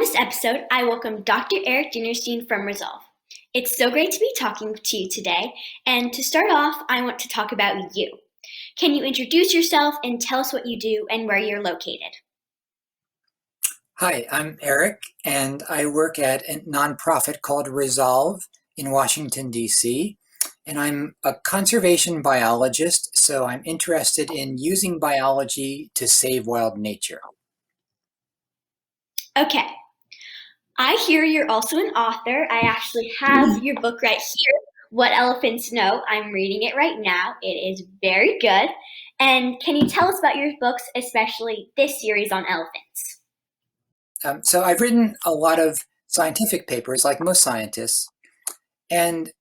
this episode, I welcome Dr. Eric Dinerstein from Resolve. It's so great to be talking to you today, and to start off, I want to talk about you. Can you introduce yourself and tell us what you do and where you're located? Hi, I'm Eric, and I work at a nonprofit called Resolve in Washington, D.C., and I'm a conservation biologist, so I'm interested in using biology to save wild nature. Okay, I hear you're also an author. I actually have your book right here, What Elephants Know. I'm reading it right now. It is very good. And can you tell us about your books, especially this series on elephants? So I've written a lot of scientific papers, like most scientists, and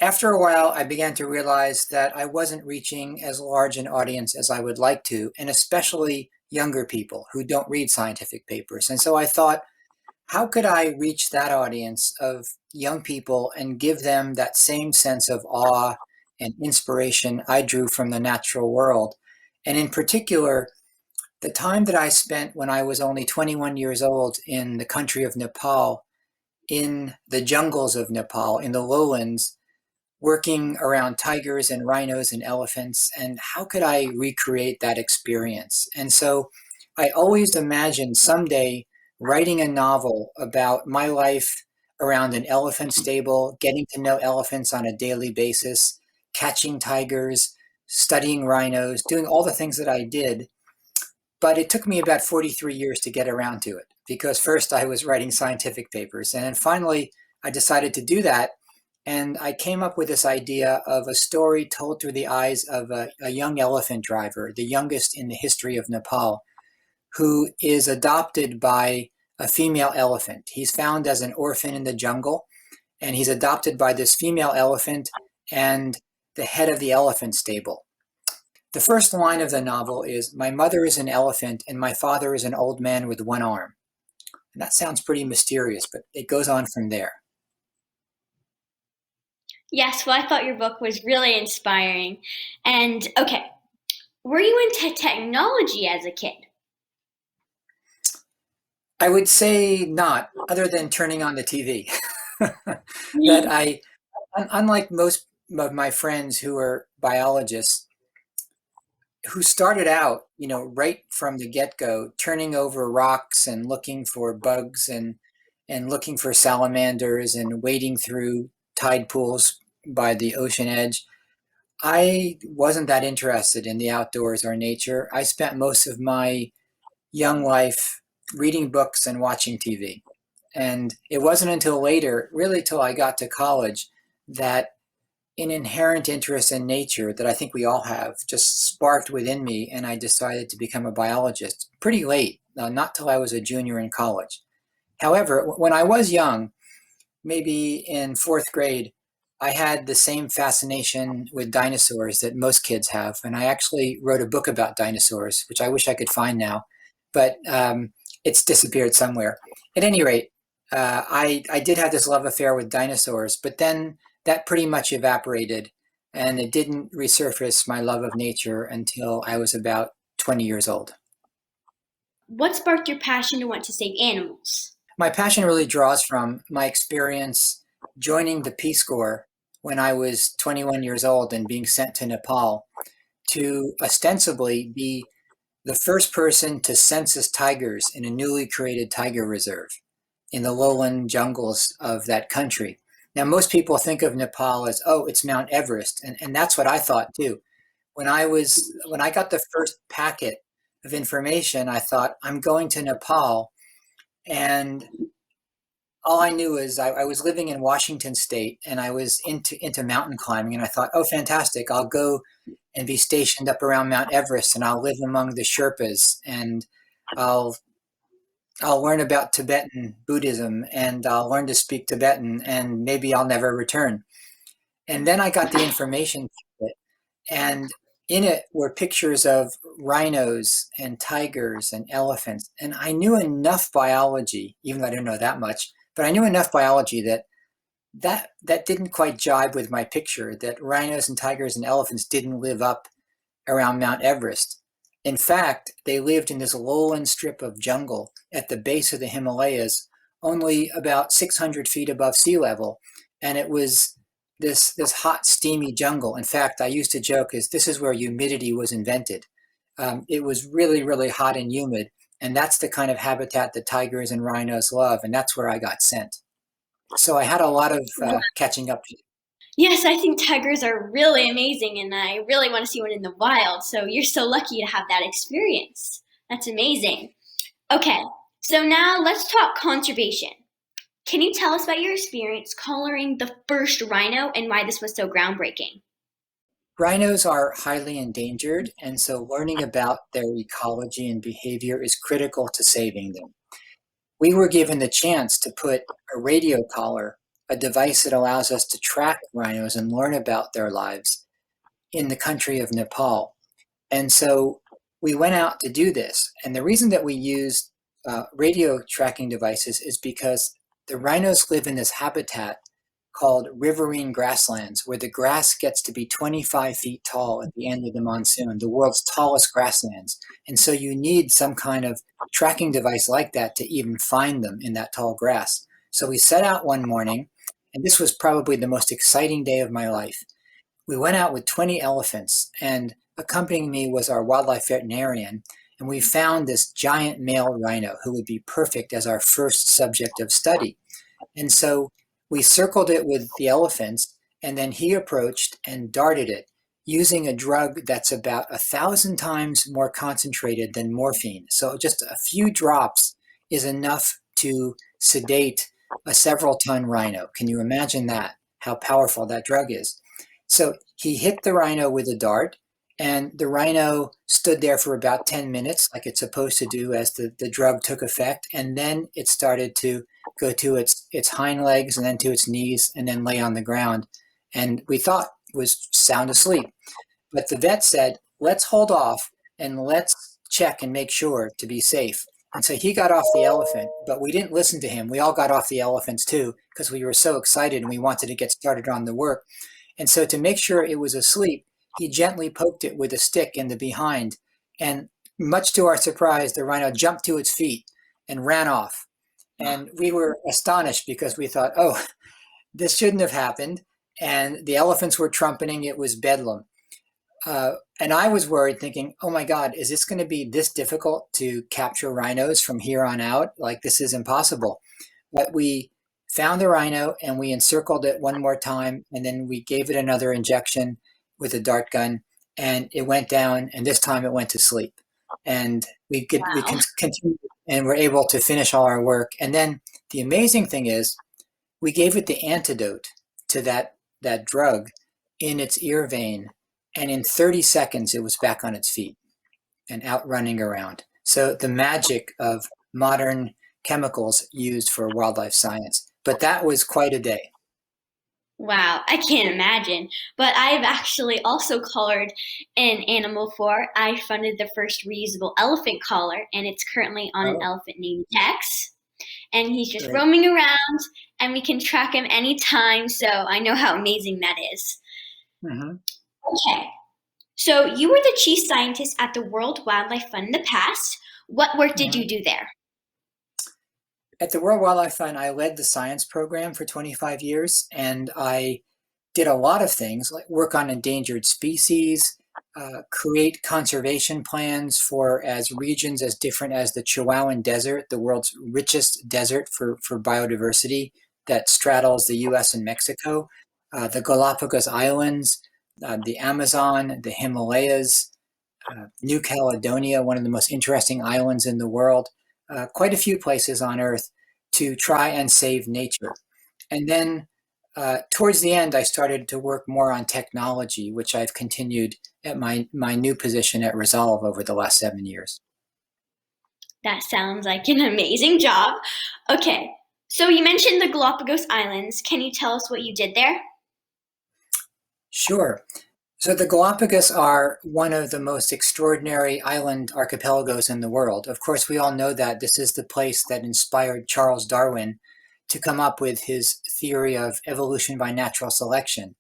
after a while, I began to realize that I wasn't reaching as large an audience as I would like to, and especially younger people who don't read scientific papers. And so I thought, how could I reach that audience of young people and give them that same sense of awe and inspiration I drew from the natural world? And in particular, the time that I spent when I was only 21 years old in the country of Nepal, in the jungles of Nepal, in the lowlands, working around tigers and rhinos and elephants, and how could I recreate that experience? And so I always imagined someday writing a novel about my life around an elephant stable, getting to know elephants on a daily basis, catching tigers, studying rhinos, doing all the things that I did. But it took me about 43 years to get around to it, because first I was writing scientific papers, and then finally I decided to do that. And I came up with this idea of a story told through the eyes of a young elephant driver, the youngest in the history of Nepal, who is adopted by a female elephant. He's found as an orphan in the jungle, and he's adopted by this female elephant and the head of the elephant stable. The first line of the novel is, "My mother is an elephant and my father is an old man with one arm." And that sounds pretty mysterious, but it goes on from there. Yes, well, I thought your book was really inspiring. And okay, were you into technology as a kid? I would say not, other than turning on the TV. That Mm. unlike most of my friends who are biologists, who started out, right from the get-go, turning over rocks and looking for bugs and looking for salamanders and wading through tide pools by the ocean edge. I wasn't that interested in the outdoors or nature. I spent most of my young life reading books and watching TV. And it wasn't until later, really till I got to college, that an inherent interest in nature that I think we all have just sparked within me, and I decided to become a biologist pretty late, not till I was a junior in college. However, when I was young, maybe in fourth grade, I had the same fascination with dinosaurs that most kids have, and I actually wrote a book about dinosaurs, which I wish I could find now, but it's disappeared somewhere. At any rate, I did have this love affair with dinosaurs, but then that pretty much evaporated, and it didn't resurface my love of nature until I was about 20 years old. What sparked your passion to want to save animals? My passion really draws from my experience joining the Peace Corps when I was 21 years old and being sent to Nepal to ostensibly be the first person to census tigers in a newly created tiger reserve in the lowland jungles of that country. Now, most people think of Nepal as, oh, it's Mount Everest, and that's what I thought too. When I got the first packet of information, I thought, I'm going to Nepal, and all I knew is I was living in Washington State, and I was into mountain climbing, and I thought, oh, fantastic! I'll go and be stationed up around Mount Everest, and I'll live among the Sherpas, and I'll I'll learn about Tibetan Buddhism, and I'll learn to speak Tibetan, and maybe I'll never return. And then I got the information, and in it were pictures of rhinos and tigers and elephants. And I knew enough biology, even though I didn't know that much, but I knew enough biology that didn't quite jibe with my picture, that rhinos and tigers and elephants didn't live up around Mount Everest. In fact, they lived in this lowland strip of jungle at the base of the Himalayas, only about 600 feet above sea level. And it was this hot, steamy jungle. In fact, I used to joke is this is where humidity was invented. It was really, really hot and humid. And that's the kind of habitat that tigers and rhinos love. And that's where I got sent. So I had a lot of catching up to do. Yes, I think tigers are really amazing, and I really want to see one in the wild. So you're so lucky to have that experience. That's amazing. Okay, so now let's talk conservation. Can you tell us about your experience coloring the first rhino and why this was so groundbreaking? Rhinos are highly endangered, and so learning about their ecology and behavior is critical to saving them. We were given the chance to put a radio collar, a device that allows us to track rhinos and learn about their lives, in the country of Nepal. And so we went out to do this. And the reason that we used radio tracking devices is because the rhinos live in this habitat called riverine grasslands, where the grass gets to be 25 feet tall at the end of the monsoon, the world's tallest grasslands. And so you need some kind of tracking device like that to even find them in that tall grass. So we set out one morning, and this was probably the most exciting day of my life. We went out with 20 elephants, and accompanying me was our wildlife veterinarian. And we found this giant male rhino who would be perfect as our first subject of study. And so we circled it with the elephants, and then he approached and darted it using a drug that's about 1,000 times more concentrated than morphine. So just a few drops is enough to sedate a several ton rhino. Can you imagine that? How powerful that drug is. So he hit the rhino with a dart, and the rhino stood there for about 10 minutes, like it's supposed to do as the drug took effect. And then it started to go to its hind legs and then to its knees and then lay on the ground. And we thought was sound asleep. But the vet said, let's hold off and let's check and make sure to be safe. And so he got off the elephant, but we didn't listen to him. We all got off the elephants too, because we were so excited and we wanted to get started on the work. And so to make sure it was asleep, he gently poked it with a stick in the behind. And much to our surprise, the rhino jumped to its feet and ran off. And we were astonished because we thought, oh, this shouldn't have happened. And the elephants were trumpeting, it was bedlam. And I was worried, thinking, oh my God, is this going to be this difficult to capture rhinos from here on out? Like, this is impossible. But we found the rhino and we encircled it one more time. And then we gave it another injection with a dart gun. And it went down. And this time it went to sleep. And we Wow. continued and were able to finish all our work. And then the amazing thing is, we gave it the antidote to that drug in its ear vein, and in 30 seconds it was back on its feet and out running around. So the magic of modern chemicals used for wildlife science. But that was quite a day. Wow, I can't imagine. But I've actually also collared an animal for. I funded the first reusable elephant collar, and it's currently on an Oh, elephant named Dex. And he's just great. roaming around, and we can track him anytime. So I know how amazing that is. Hmm. Okay, so you were the chief scientist at the World Wildlife Fund in the past. What work did Hmm. you do there? At the World Wildlife Fund, I led the science program for 25 years, and I did a lot of things like work on endangered species, create conservation plans for as regions as different as the Chihuahuan Desert, the world's richest desert for biodiversity that straddles the US and Mexico, the Galapagos Islands, the Amazon, the Himalayas, New Caledonia, one of the most interesting islands in the world, quite a few places on Earth to try and save nature. And then towards the end, I started to work more on technology, which I've continued at my new position at Resolve over the last 7 years. That sounds like an amazing job. Okay, so you mentioned the Galapagos Islands. Can you tell us what you did there? Sure. So the Galapagos are one of the most extraordinary island archipelagos in the world. Of course, we all know that this is the place that inspired Charles Darwin to come up with his theory of evolution by natural selection.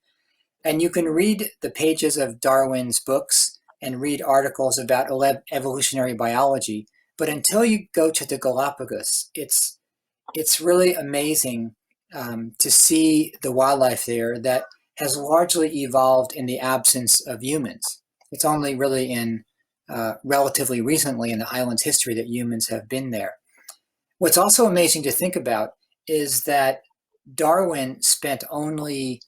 And you can read the pages of Darwin's books and read articles about evolutionary biology, but until you go to the Galapagos, it's really amazing to see the wildlife there that has largely evolved in the absence of humans. It's only really in relatively recently in the island's history that humans have been there. What's also amazing to think about is that Darwin spent only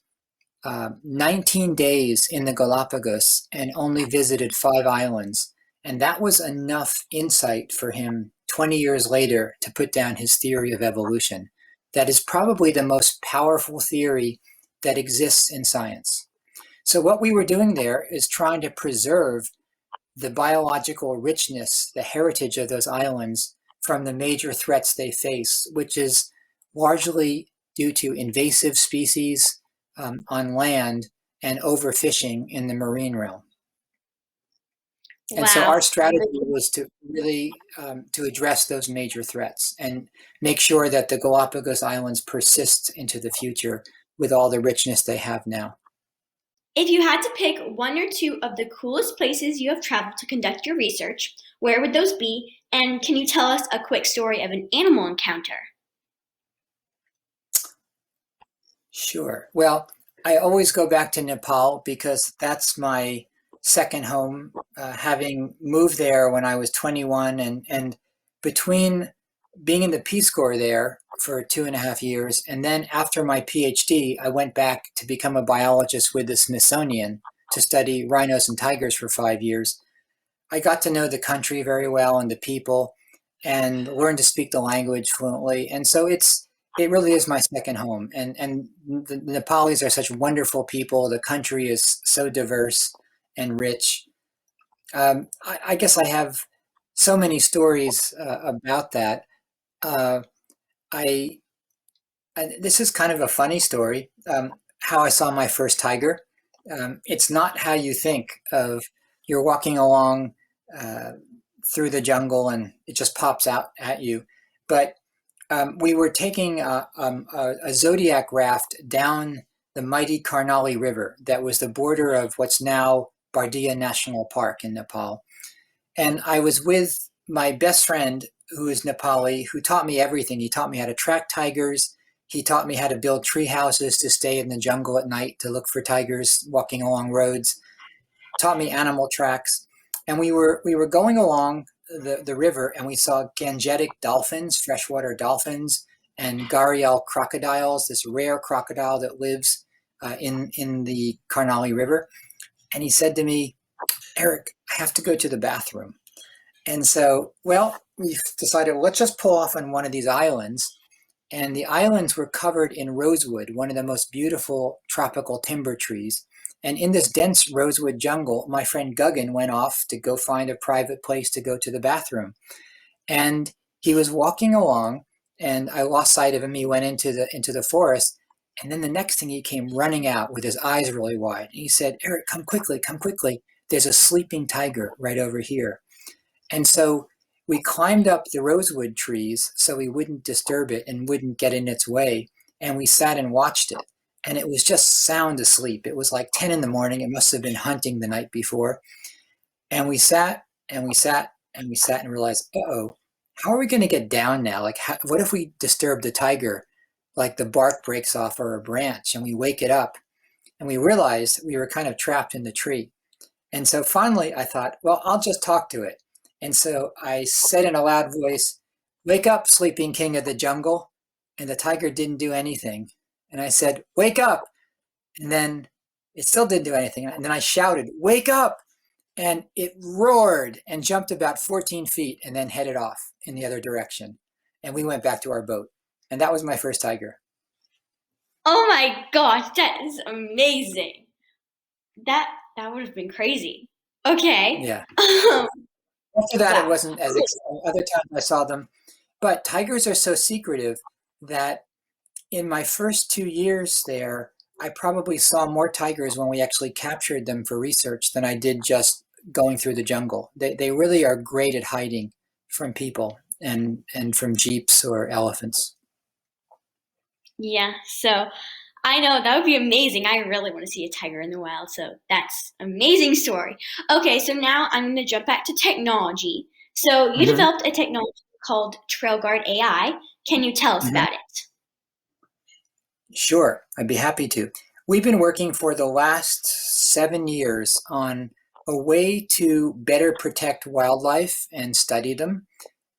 19 days in the Galapagos and only visited 5 islands. And that was enough insight for him 20 years later to put down his theory of evolution. That is probably the most powerful theory that exists in science. So, what we were doing there is trying to preserve the biological richness, the heritage of those islands from the major threats they face, which is largely due to invasive species on land and overfishing in the marine realm. And so Wow. our strategy was to really to address those major threats and make sure that the Galapagos Islands persist into the future with all the richness they have now. If you had to pick one or two of the coolest places you have traveled to conduct your research, where would those be? And can you tell us a quick story of an animal encounter? Sure. Well, I always go back to Nepal because that's my second home, having moved there when I was 21 and between being in the Peace Corps there for 2.5 years, and then after my PhD, I went back to become a biologist with the Smithsonian to study rhinos and tigers for 5 years. I got to know the country very well and the people and learned to speak the language fluently. And so it really is my second home. And the Nepalis are such wonderful people. The country is so diverse and rich. I guess I have so many stories about that. Uh, I, this is kind of a funny story. How I saw my first tiger. It's not how you think of. You're walking along uh, through the jungle and it just pops out at you. But we were taking a zodiac raft down the mighty Karnali River that was the border of what's now Bardia National Park in Nepal. And I was with my best friend who is Nepali, who taught me everything. He taught me how to track tigers. He taught me how to build tree houses to stay in the jungle at night to look for tigers walking along roads. Taught me animal tracks. And we were going along the river and we saw gangetic dolphins, freshwater dolphins, and gharial crocodiles, this rare crocodile that lives in the Karnali River. And he said to me, Eric, I have to go to the bathroom. And so, well, we decided, well, let's just pull off on one of these islands. And the islands were covered in rosewood, one of the most beautiful tropical timber trees. And in this dense rosewood jungle, my friend Guggen went off to go find a private place to go to the bathroom. And he was walking along, and I lost sight of him. He went into the forest. And then the next thing he came running out with his eyes really wide. And he said, Eric, come quickly, come quickly. There's a sleeping tiger right over here. And so we climbed up the rosewood trees so we wouldn't disturb it and wouldn't get in its way. And we sat and watched it. And it was just sound asleep. It was like 10 in the morning. It must have been hunting the night before. And we sat and we sat and we sat and realized, uh-oh, how are we going to get down now? Like, what if we disturb the tiger? Like the bark breaks off or a branch and we wake it up. And we realized we were kind of trapped in the tree. And so finally I thought, well, I'll just talk to it. And so I said in a loud voice, wake up, sleeping king of the jungle. And the tiger didn't do anything. And I said, wake up. And then it still didn't do anything. And then I shouted, wake up. And it roared and jumped about 14 feet and then headed off in the other direction. And we went back to our boat. And that was my first tiger. Oh my gosh, that is amazing. That would have been crazy. Okay. Yeah. After that, it Wow. wasn't as exciting. Other times I saw them. But tigers are so secretive that in my first 2 years there, I probably saw more tigers when we actually captured them for research than I did just going through the jungle. They really are great at hiding from people and from jeeps or elephants. Yeah, so I know that would be amazing. I really want to see a tiger in the wild, so that's amazing story. Okay, so now I'm going to jump back to technology. So you Hmm. developed a technology called TrailGuard AI. Can you tell us Mhm. about it? Sure, I'd be happy to. We've been working for the last 7 years on a way to better protect wildlife and study them,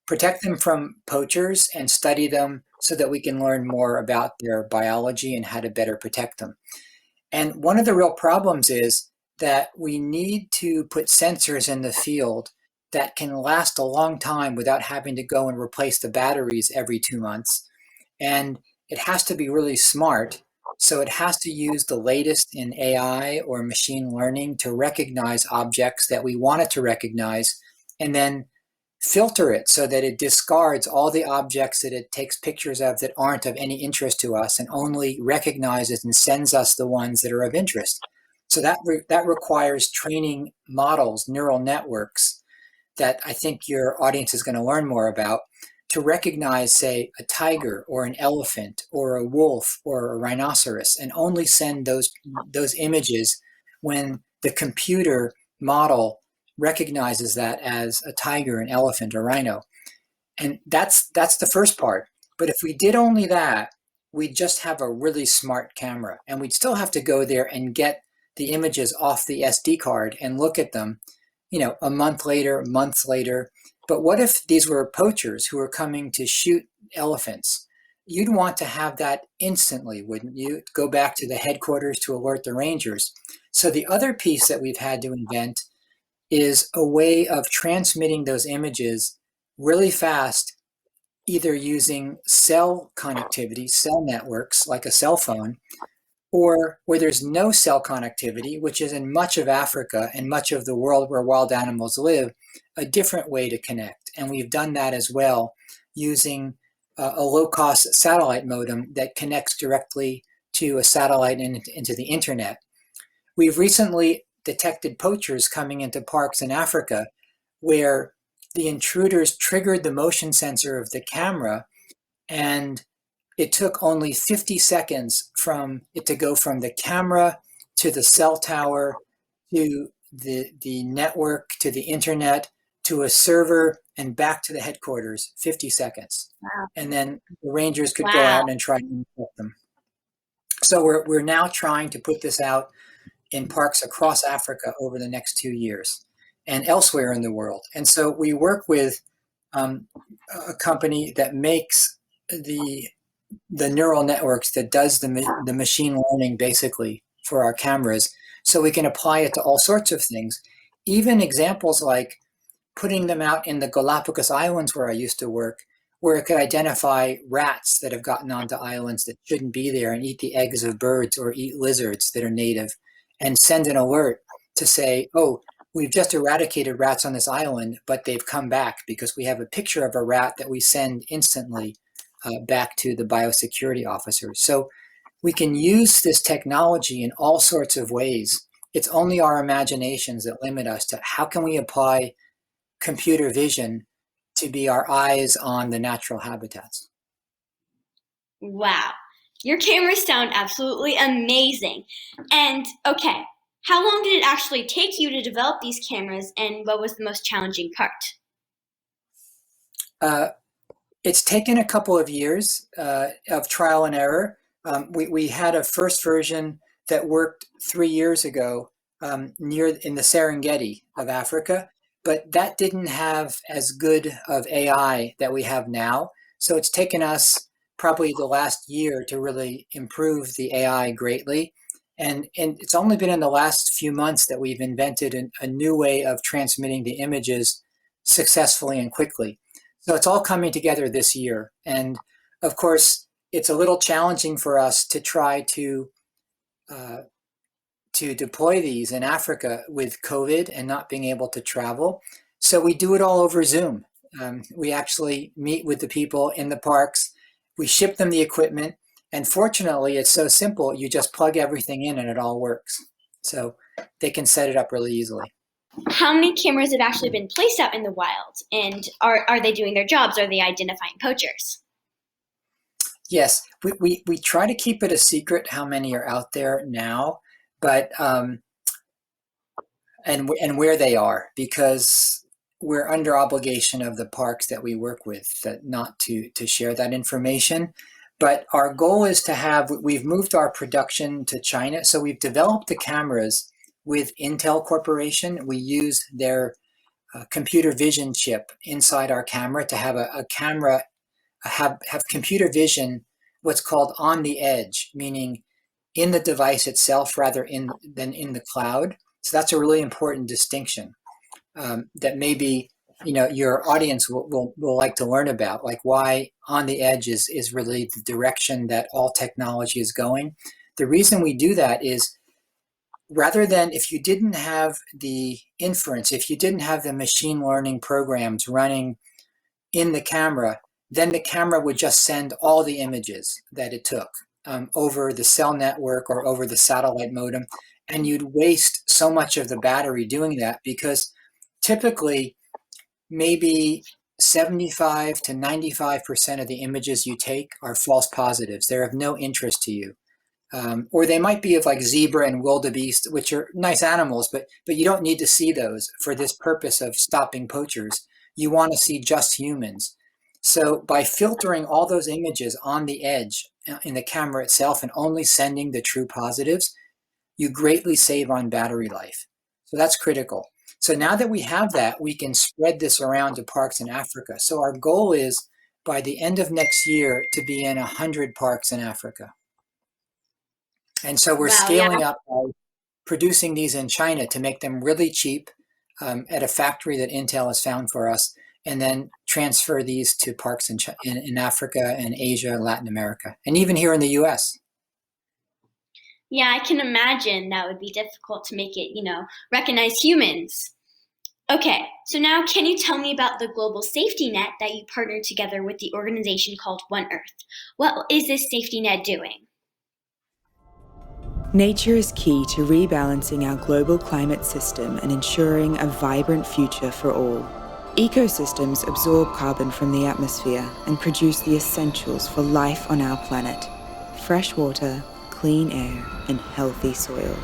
protect them from poachers and study them so that we can learn more about their biology and how to better protect them. And one of the real problems is that we need to put sensors in the field that can last a long time without having to go and replace the batteries every 2 months. And it has to be really smart. So it has to use the latest in AI or machine learning to recognize objects that we want it to recognize and then filter it so that it discards all the objects that it takes pictures of that aren't of any interest to us and only recognizes and sends us the ones that are of interest. So that requires training models, neural networks that I think your audience is going to learn more about to recognize, say, a tiger or an elephant or a wolf or a rhinoceros, and only send those images when the computer model recognizes that as a tiger, an elephant, or rhino. And that's the first part. But if we did only that, we'd just have a really smart camera, and we'd still have to go there and get the images off the SD card and look at them, a month later, months later. But what if these were poachers who were coming to shoot elephants? You'd want to have that instantly, wouldn't you? Go back to the headquarters to alert the rangers. So the other piece that we've had to invent is a way of transmitting those images really fast, either using cell connectivity, cell networks like a cell phone, or where there's no cell connectivity, which is in much of Africa and much of the world where wild animals live, a different way to connect. And we've done that as well using a low-cost satellite modem that connects directly to a satellite into the internet. We've recently detected poachers coming into parks in Africa where the intruders triggered the motion sensor of the camera, and it took only 50 seconds from it to go from the camera to the cell tower to the network to the internet to a server and back to the headquarters. 50 seconds. Wow. And then the rangers could go Wow. out and try to help them. So we're now trying to put this out in parks across Africa over the next 2 years and elsewhere in the world. And so we work with um, a company that makes the neural networks that does the machine learning basically for our cameras, so we can apply it to all sorts of things. Even examples like putting them out in the Galapagos Islands where I used to work, where it could identify rats that have gotten onto islands that shouldn't be there and eat the eggs of birds or eat lizards that are native, and send an alert to say, oh, we've just eradicated rats on this island, but they've come back because we have a picture of a rat that we send instantly back to the biosecurity officers. So we can use this technology in all sorts of ways. It's only our imaginations that limit us to how can we apply computer vision to be our eyes on the natural habitats. Wow. Your cameras sound absolutely amazing. And okay, how long did it actually take you to develop these cameras and what was the most challenging part? Uh, it's taken a couple of years of trial and error. We had a first version that worked 3 years ago near in the Serengeti of Africa, but that didn't have as good of AI that we have now. So it's taken us probably the last year to really improve the AI greatly. And it's only been in the last few months that we've invented a new way of transmitting the images successfully and quickly. So it's all coming together this year. And of course, it's a little challenging for us to try uh, to deploy these in Africa with COVID and not being able to travel. So we do it all over Zoom. We actually meet with the people in the parks. We ship them the equipment. And fortunately, it's so simple. You just plug everything in and it all works. So they can set it up really easily. How many cameras have actually been placed out in the wild? And are they doing their jobs? Are they identifying poachers? Yes, we try to keep it a secret how many are out there now, but and where they are, because we're under obligation of the parks that we work with not to share that information. But our goal is we've moved our production to China. So we've developed the cameras with Intel Corporation. We use their computer vision chip inside our camera to have a camera have computer vision, what's called on the edge, meaning in the device itself rather than in the cloud. So that's a really important distinction that maybe your audience will like to learn about, like why on the edge is really the direction that all technology is going. The reason we do that is rather than if you didn't have the inference, if you didn't have the machine learning programs running in the camera, then the camera would just send all the images that it took over the cell network or over the satellite modem. And you'd waste so much of the battery doing that because typically maybe 75 to 95% of the images you take are false positives. They're of no interest to you. Or they might be of like zebra and wildebeest, which are nice animals, but you don't need to see those for this purpose of stopping poachers. You want to see just humans. So by filtering all those images on the edge in the camera itself and only sending the true positives, you greatly save on battery life. So that's critical. So now that we have that, we can spread this around to parks in Africa. So our goal is by the end of next year to be in 100 parks in Africa. And so we're Wow, yeah. scaling up by producing these in China to make them really cheap at a factory that Intel has found for us, and then transfer these to parks in Africa and Asia and Latin America, and even here in the US. Yeah, I can imagine that would be difficult to make it, recognize humans. Okay, so now can you tell me about the global safety net that you partnered together with the organization called One Earth? What is this safety net doing? Nature is key to rebalancing our global climate system and ensuring a vibrant future for all. Ecosystems absorb carbon from the atmosphere and produce the essentials for life on our planet: fresh water, clean air, and healthy soil.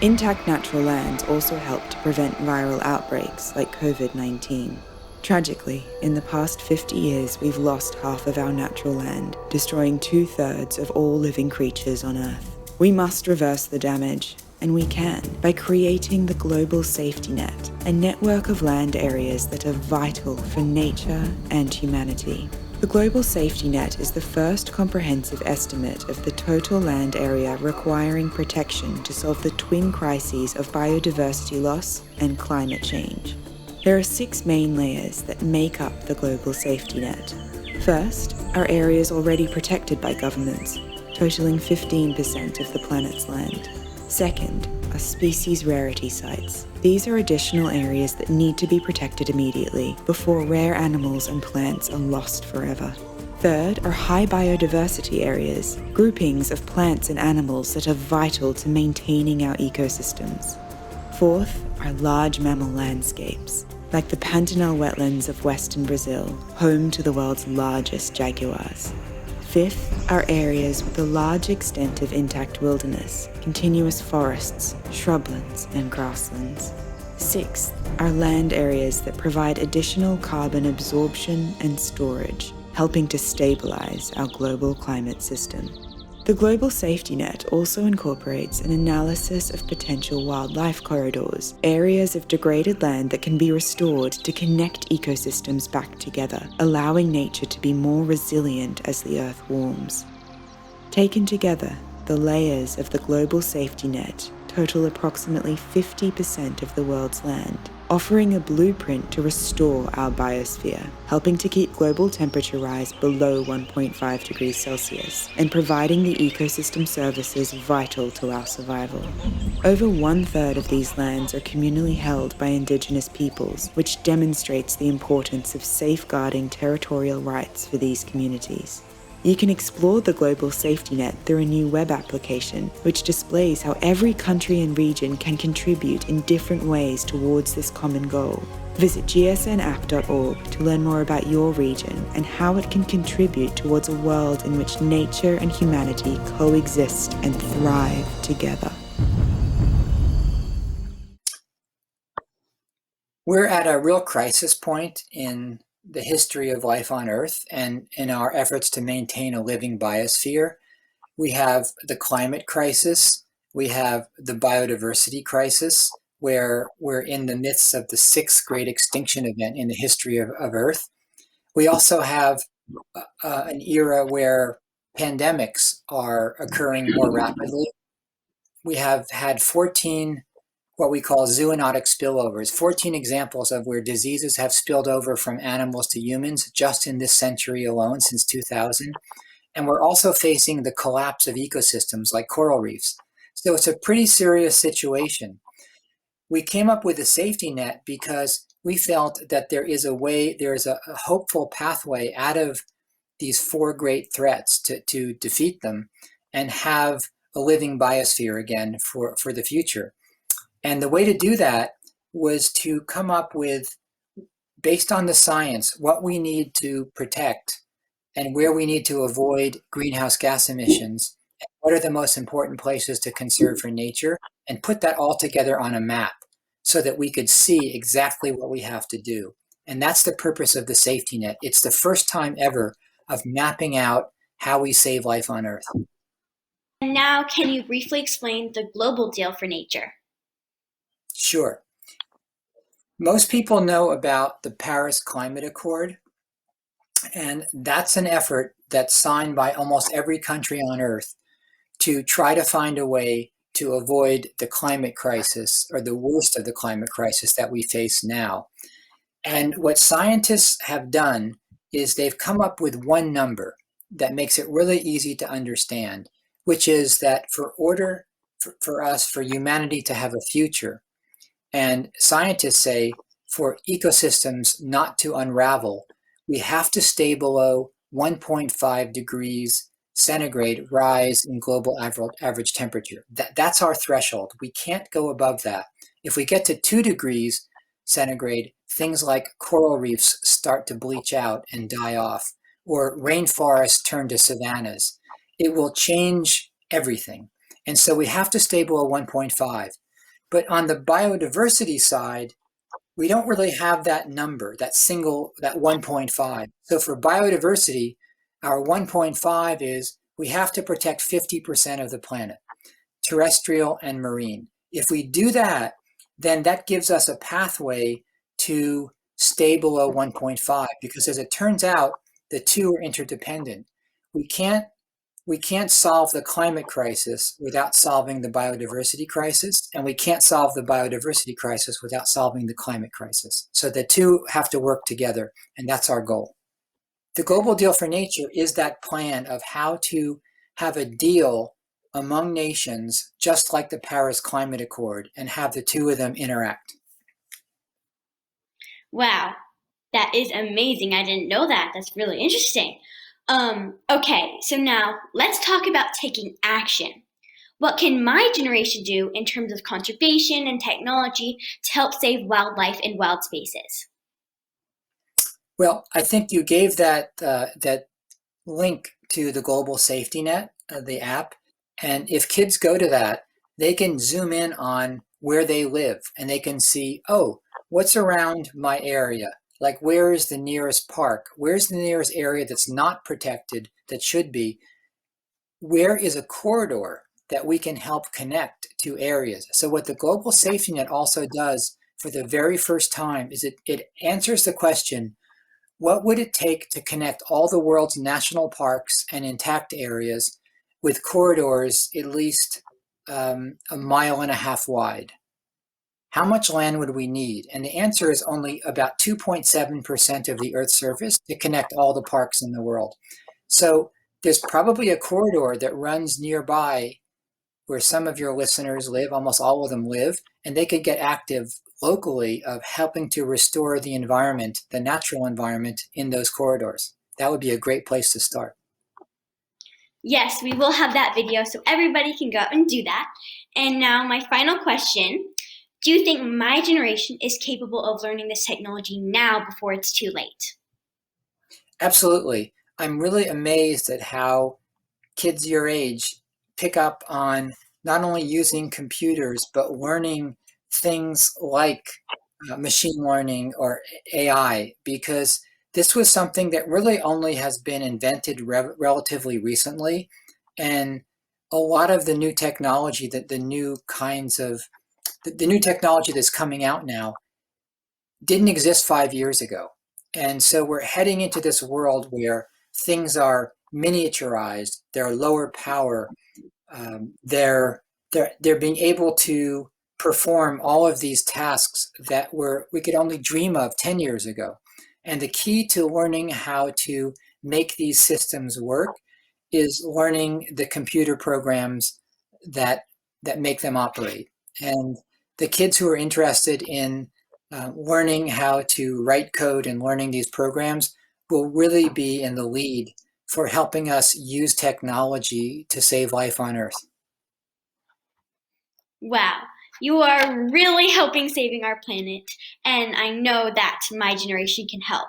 Intact natural lands also help to prevent viral outbreaks like COVID-19. Tragically, in the past 50 years, we've lost half of our natural land, destroying 2/3 of all living creatures on Earth. We must reverse the damage, and we can, by creating the global safety net, a network of land areas that are vital for nature and humanity. The global safety net is the first comprehensive estimate of the total land area requiring protection to solve the twin crises of biodiversity loss and climate change. There are 6 main layers that make up the global safety net. First, are areas already protected by governments, totaling 15% of the planet's land. Second, are species rarity sites. These are additional areas that need to be protected immediately before rare animals and plants are lost forever. Third are high biodiversity areas, groupings of plants and animals that are vital to maintaining our ecosystems. Fourth are large mammal landscapes, like the Pantanal wetlands of western Brazil, home to the world's largest jaguars. Fifth are areas with a large extent of intact wilderness, continuous forests, shrublands, and grasslands. Sixth are land areas that provide additional carbon absorption and storage, helping to stabilize our global climate system. The global safety net also incorporates an analysis of potential wildlife corridors, areas of degraded land that can be restored to connect ecosystems back together, allowing nature to be more resilient as the Earth warms. Taken together, the layers of the global safety net total approximately 50% of the world's land, offering a blueprint to restore our biosphere, helping to keep global temperature rise below 1.5 degrees Celsius, and providing the ecosystem services vital to our survival. Over 1/3 of these lands are communally held by Indigenous peoples, which demonstrates the importance of safeguarding territorial rights for these communities. You can explore the global safety net through a new web application, which displays how every country and region can contribute in different ways towards this common goal. Visit gsnapp.org to learn more about your region and how it can contribute towards a world in which nature and humanity coexist and thrive together. We're at a real crisis point in the history of life on Earth and in our efforts to maintain a living biosphere. We have the climate crisis. We have the biodiversity crisis, where we're in the midst of the sixth great extinction event in the history of Earth. We also have an era where pandemics are occurring more rapidly. We have had 14 what we call zoonotic spillovers, 14 examples of where diseases have spilled over from animals to humans just in this century alone since 2000. And we're also facing the collapse of ecosystems like coral reefs. So it's a pretty serious situation. We came up with a safety net because we felt that there is a hopeful pathway out of these four great threats to defeat them and have a living biosphere again for the future. And the way to do that was to come up with, based on the science, what we need to protect and where we need to avoid greenhouse gas emissions, and what are the most important places to conserve for nature, and put that all together on a map so that we could see exactly what we have to do. And that's the purpose of the safety net. It's the first time ever of mapping out how we save life on Earth. And now, can you briefly explain the global deal for nature? Sure. Most people know about the Paris Climate Accord, and that's an effort that's signed by almost every country on Earth to try to find a way to avoid the climate crisis, or the worst of the climate crisis that we face now. And what scientists have done is they've come up with one number that makes it really easy to understand, which is that for humanity to have a future, and scientists say for ecosystems not to unravel, we have to stay below 1.5 degrees centigrade rise in global average temperature. That's our threshold. We can't go above that. If we get to 2 degrees centigrade, things like coral reefs start to bleach out and die off, or rainforests turn to savannas. It will change everything. And so we have to stay below 1.5. But on the biodiversity side, we don't really have that number, that 1.5. So for biodiversity, our 1.5 is we have to protect 50% of the planet, terrestrial and marine. If we do that, then that gives us a pathway to stay below 1.5, because as it turns out, the two are interdependent. We can't solve the climate crisis without solving the biodiversity crisis, and we can't solve the biodiversity crisis without solving the climate crisis. So the two have to work together, and that's our goal. The Global Deal for Nature is that plan of how to have a deal among nations, just like the Paris Climate Accord, and have the two of them interact. Wow, that is amazing. I didn't know that. That's really interesting. Okay, so now let's talk about taking action. What can my generation do in terms of conservation and technology to help save wildlife and wild spaces? Well, I think you gave that link to the Global Safety Net, the app, and if kids go to that, they can zoom in on where they live, and they can see, oh, what's around my area? Like, where is the nearest park? Where's the nearest area that's not protected that should be? Where is a corridor that we can help connect to areas? So what the Global Safety Net also does for the very first time is it answers the question, what would it take to connect all the world's national parks and intact areas with corridors at least a mile and a half wide? How much land would we need? And the answer is only about 2.7% of the Earth's surface to connect all the parks in the world. So there's probably a corridor that runs nearby where some of your listeners live, almost all of them live, and they could get active locally of helping to restore the environment, the natural environment in those corridors. That would be a great place to start. Yes, we will have that video so everybody can go out and do that. And now my final question. Do you think my generation is capable of learning this technology now before it's too late? Absolutely. I'm really amazed at how kids your age pick up on not only using computers, but learning things like machine learning or AI, because this was something that really only has been invented relatively recently. And a lot of the new technology that the new kinds of the new technology that's coming out now didn't exist 5 years ago. And so we're heading into this world where things are miniaturized, they're lower power, they're being able to perform all of these tasks that we could only dream of 10 years ago. And the key to learning how to make these systems work is learning the computer programs that make them operate. And the kids who are interested in learning how to write code and learning these programs will really be in the lead for helping us use technology to save life on Earth. Wow, you are really helping saving our planet, and I know that my generation can help.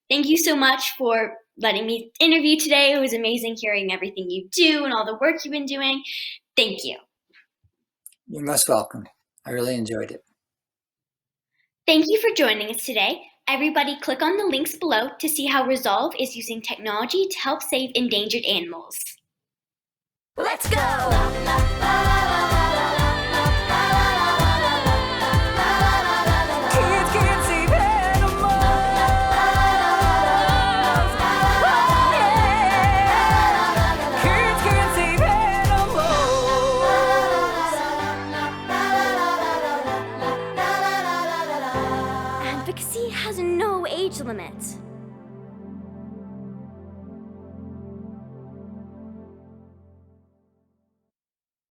Thank you so much for letting me interview today. It was amazing hearing everything you do and all the work you've been doing. Thank you. You're most welcome. I really enjoyed it. Thank you for joining us today. Everybody click on the links below to see how Resolve is using technology to help save endangered animals. Let's go!